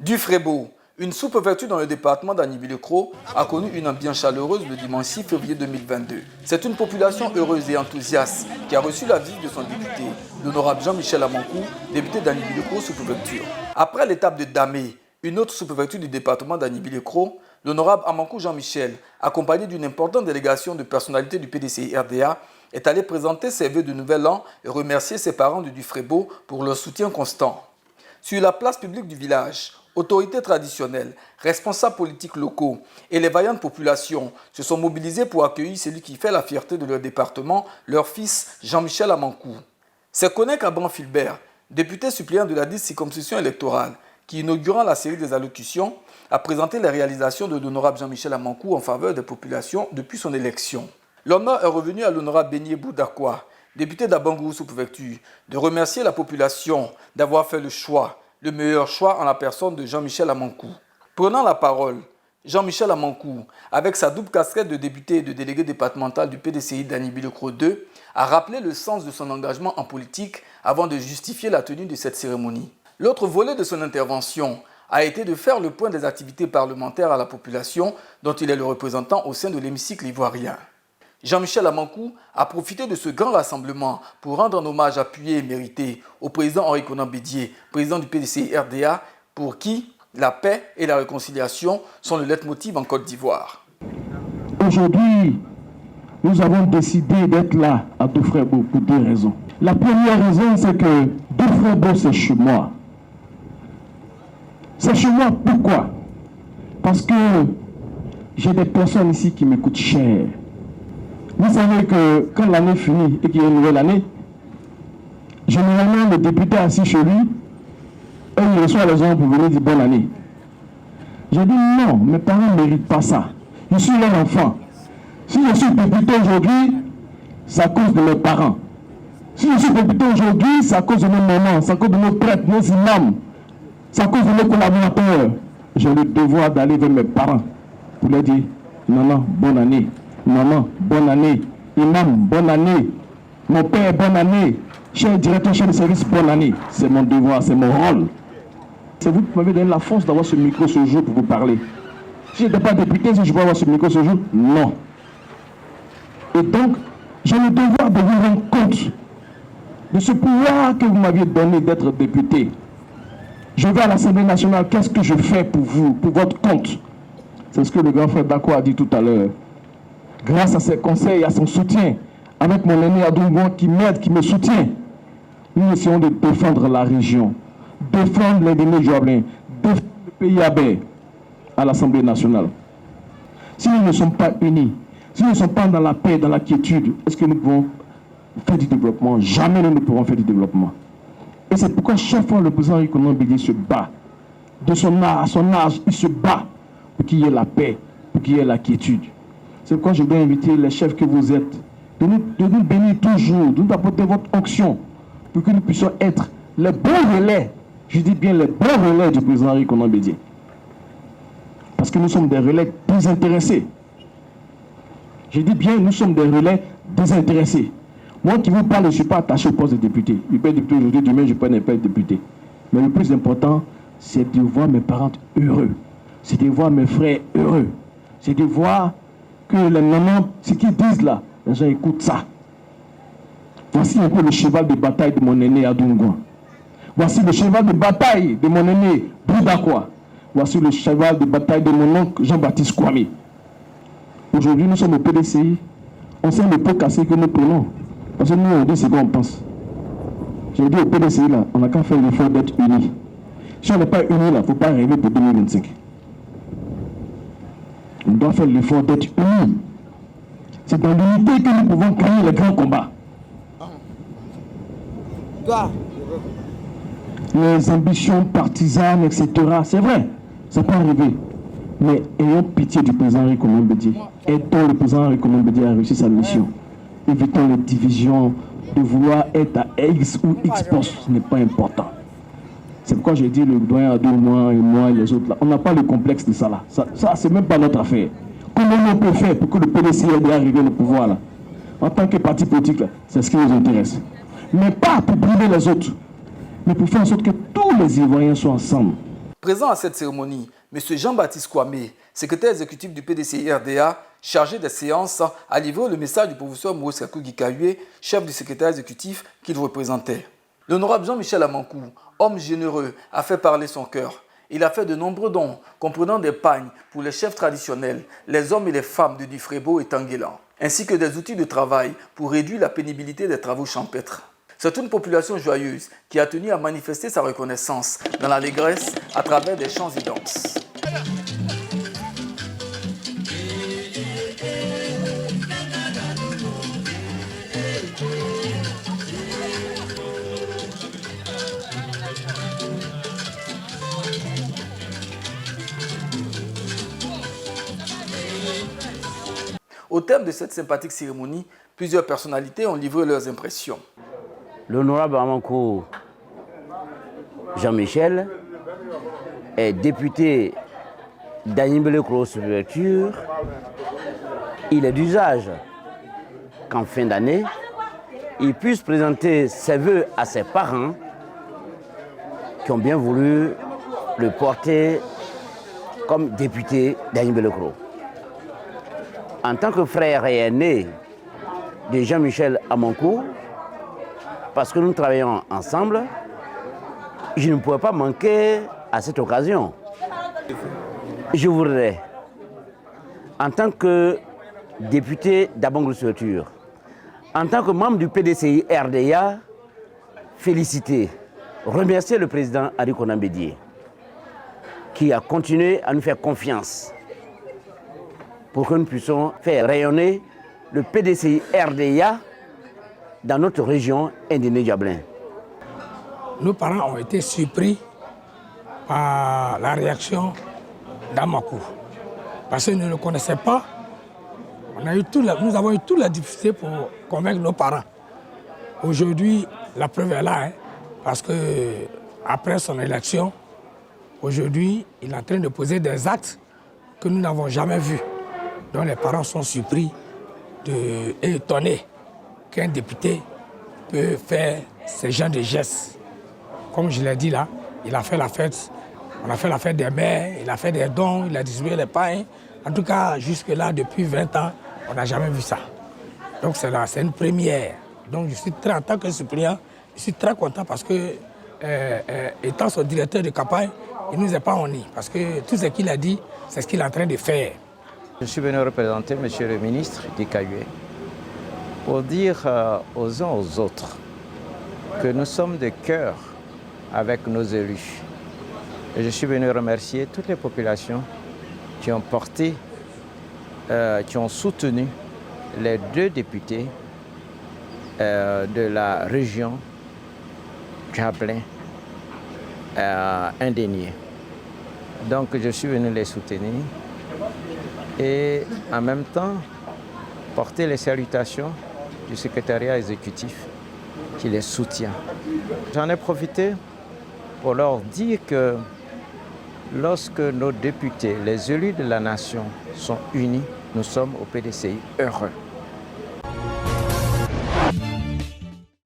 Dufrébeau, une sous-préfecture dans le département d'Anniby-le-Cros, a connu une ambiance chaleureuse le dimanche 6 février 2022. C'est une population heureuse et enthousiaste qui a reçu la visite de son député, l'honorable Jean-Michel Amancou, député d'Anniby-le-Cros sous-préfecture. Après l'étape de Damé, une autre sous-préfecture du département d'Anniby-le-Cros, l'honorable Amancou Jean-Michel, accompagné d'une importante délégation de personnalités du PDCI-RDA, est allé présenter ses vœux de nouvel an et remercier ses parents de Dufrébeau pour leur soutien constant. Sur la place publique du village, autorités traditionnelles, responsables politiques locaux et les vaillantes populations se sont mobilisés pour accueillir celui qui fait la fierté de leur département, leur fils Jean-Michel Amancou. C'est Konek Abran-Filbert, député suppléant de la 10 circonscription électorale, qui, inaugurant la série des allocutions, a présenté les réalisations de l'honorable Jean-Michel Amancou en faveur des populations depuis son élection. L'honneur est revenu à l'honorable Beignet Boudakwa, député d'Abangourou sous-préfecture, de remercier la population d'avoir fait le choix, le meilleur choix en la personne de Jean-Michel Amancou. Prenant la parole, Jean-Michel Amancou, avec sa double casquette de député et de délégué départemental du PDCI d'Anniby-le-Cros 2, a rappelé le sens de son engagement en politique avant de justifier la tenue de cette cérémonie. L'autre volet de son intervention a été de faire le point des activités parlementaires à la population dont il est le représentant au sein de l'hémicycle ivoirien. Jean-Michel Amancou a profité de ce grand rassemblement pour rendre un hommage appuyé et mérité au président Henri Konan Bédié, président du PDCI-RDA, pour qui la paix et la réconciliation sont le leitmotiv en Côte d'Ivoire. Aujourd'hui, nous avons décidé d'être là à Dufrébeau pour deux raisons. La première raison, c'est que Dufrébeau, c'est chez moi. C'est chez moi, pourquoi? Parce que j'ai des personnes ici qui me coûtent cher. Vous savez que quand l'année finit et qu'il y a une nouvelle année, généralement le député assis chez lui, il reçoit les gens pour venir dire bonne année. J'ai dit non, mes parents ne méritent pas ça. Je suis leur enfant. Si je suis député aujourd'hui, c'est à cause de mes parents. Si je suis député aujourd'hui, c'est à cause de nos mamans, c'est à cause de nos prêtres, nos imams, c'est à cause de nos collaborateurs. J'ai le devoir d'aller vers mes parents pour leur dire non, bonne année. Maman, bonne année. Imam, bonne année. Mon père, bonne année. Cher directeur, chef de service, bonne année. C'est mon devoir, c'est mon rôle. C'est vous qui m'avez donné la force d'avoir ce micro ce jour pour vous parler. Si je n'étais pas député, si je peux avoir ce micro ce jour, non. Et donc, j'ai le devoir de vous rendre compte de ce pouvoir que vous m'aviez donné d'être député. Je vais à l'Assemblée nationale, qu'est-ce que je fais pour vous, pour votre compte? C'est ce que le grand frère Dako a dit tout à l'heure. Grâce à ses conseils et à son soutien, avec mon aîné Adoumouan qui m'aide, qui me soutient, nous essayons de défendre la région, défendre les Guinéens, défendre le pays abbé à l'Assemblée nationale. Si nous ne sommes pas unis, si nous ne sommes pas dans la paix, dans la quiétude, est-ce que nous pouvons faire du développement? Jamais nous ne pourrons faire du développement. Et c'est pourquoi chaque fois le président Henri Konan Bédié se bat. De son âge, à son âge, il se bat pour qu'il y ait la paix, pour qu'il y ait la quiétude. C'est pourquoi je dois inviter les chefs que vous êtes de nous bénir toujours, de nous apporter votre onction pour que nous puissions être les bons relais, je dis bien les bons relais du président Henri Konan Bédié. Parce que nous sommes des relais désintéressés. Je dis bien, nous sommes des relais désintéressés. Moi qui vous parle, je ne suis pas attaché au poste de député. Je peux être député aujourd'hui, demain je ne peux pas être député. Mais le plus important, c'est de voir mes parents heureux. C'est de voir mes frères heureux. C'est de voir que les mamans, ce qu'ils disent là, les gens écoutent ça. Voici un peu le cheval de bataille de mon aîné Adoungouan. Voici le cheval de bataille de mon aîné Boudakwa. Voici le cheval de bataille de mon oncle Jean-Baptiste Kwame. Aujourd'hui, nous sommes au PDCI. On sait le pot cassé que nous prenons. Parce que nous, on dit ce qu'on pense. J'ai dit au PDCI, là, on n'a qu'à faire l'effort d'être unis. Si on n'est pas unis, là, il ne faut pas rêver pour 2025. On doit faire l'effort d'être unis. C'est dans l'unité que nous pouvons gagner les grands combats. Les ambitions partisanes, etc., c'est vrai, ça peut arriver. Mais ayons pitié du président Henri Konan Bédié. Aidons le président Henri Konan Bédié à réussir sa mission. Évitons les divisions, de vouloir être à X ou X poste, ce n'est pas important. C'est pourquoi j'ai dit le doyen Adoumouan et moi et les autres là, on n'a pas le complexe de ça là. Ça c'est même pas notre affaire. Comment on peut faire pour que le PDCI arrive au pouvoir là? En tant que parti politique là, c'est ce qui nous intéresse. Mais pas pour brimer les autres, mais pour faire en sorte que tous les Ivoiriens soient ensemble. Présent à cette cérémonie, M. Jean-Baptiste Kwame, secrétaire exécutif du PDCI-RDA, chargé des séances, a livré le message du professeur Maurice Kakou-Gikayue, chef du secrétaire exécutif qu'il représentait. L'honorable Jean-Michel Amankou, homme généreux, a fait parler son cœur. Il a fait de nombreux dons, comprenant des pagnes pour les chefs traditionnels, les hommes et les femmes de Dufrebo et Tanguélan, ainsi que des outils de travail pour réduire la pénibilité des travaux champêtres. C'est une population joyeuse qui a tenu à manifester sa reconnaissance dans l'allégresse à travers des chants et danses. Au terme de cette sympathique cérémonie, plusieurs personnalités ont livré leurs impressions. L'honorable Amankou Jean-Michel est député d'Animbele-Kro sous-préfecture. Il est d'usage qu'en fin d'année, il puisse présenter ses vœux à ses parents qui ont bien voulu le porter comme député d'Animbele-Kro. En tant que frère et aîné de Jean-Michel Amankou, parce que nous travaillons ensemble, je ne pouvais pas manquer à cette occasion. Je voudrais, en tant que député d'Abangou-Surature, en tant que membre du PDCI RDA, féliciter, remercier le président Ari Konan Bédié, qui a continué à nous faire confiance pour que nous puissions faire rayonner le PDCI RDA dans notre région Indéné-Diablin. Nos parents ont été surpris par la réaction d'Amankou. Parce qu'ils ne le connaissaient pas. Nous avons eu toute la difficulté pour convaincre nos parents. Aujourd'hui, la preuve est là. Parce qu'après son élection, aujourd'hui, il est en train de poser des actes que nous n'avons jamais vus. Donc les parents sont surpris et étonnés qu'un député peut faire ce genre de gestes. Comme je l'ai dit là, il a fait la fête, on a fait la fête des mères, il a fait des dons, il a distribué les pains. En tout cas, jusque-là, depuis 20 ans, on n'a jamais vu ça. Donc c'est une première. Donc je suis très, en tant que suppléant, je suis très content parce que, étant son directeur de campagne, il ne nous est pas honni. Parce que tout ce qu'il a dit, c'est ce qu'il est en train de faire. Je suis venu représenter M. le ministre Gikayue pour dire aux uns aux autres que nous sommes de cœur avec nos élus. Et je suis venu remercier toutes les populations qui ont porté, qui ont soutenu les deux députés de la région Diablin Indénié. Donc je suis venu les soutenir et en même temps porter les salutations du secrétariat exécutif qui les soutient. J'en ai profité pour leur dire que lorsque nos députés, les élus de la nation sont unis, nous sommes au PDCI heureux.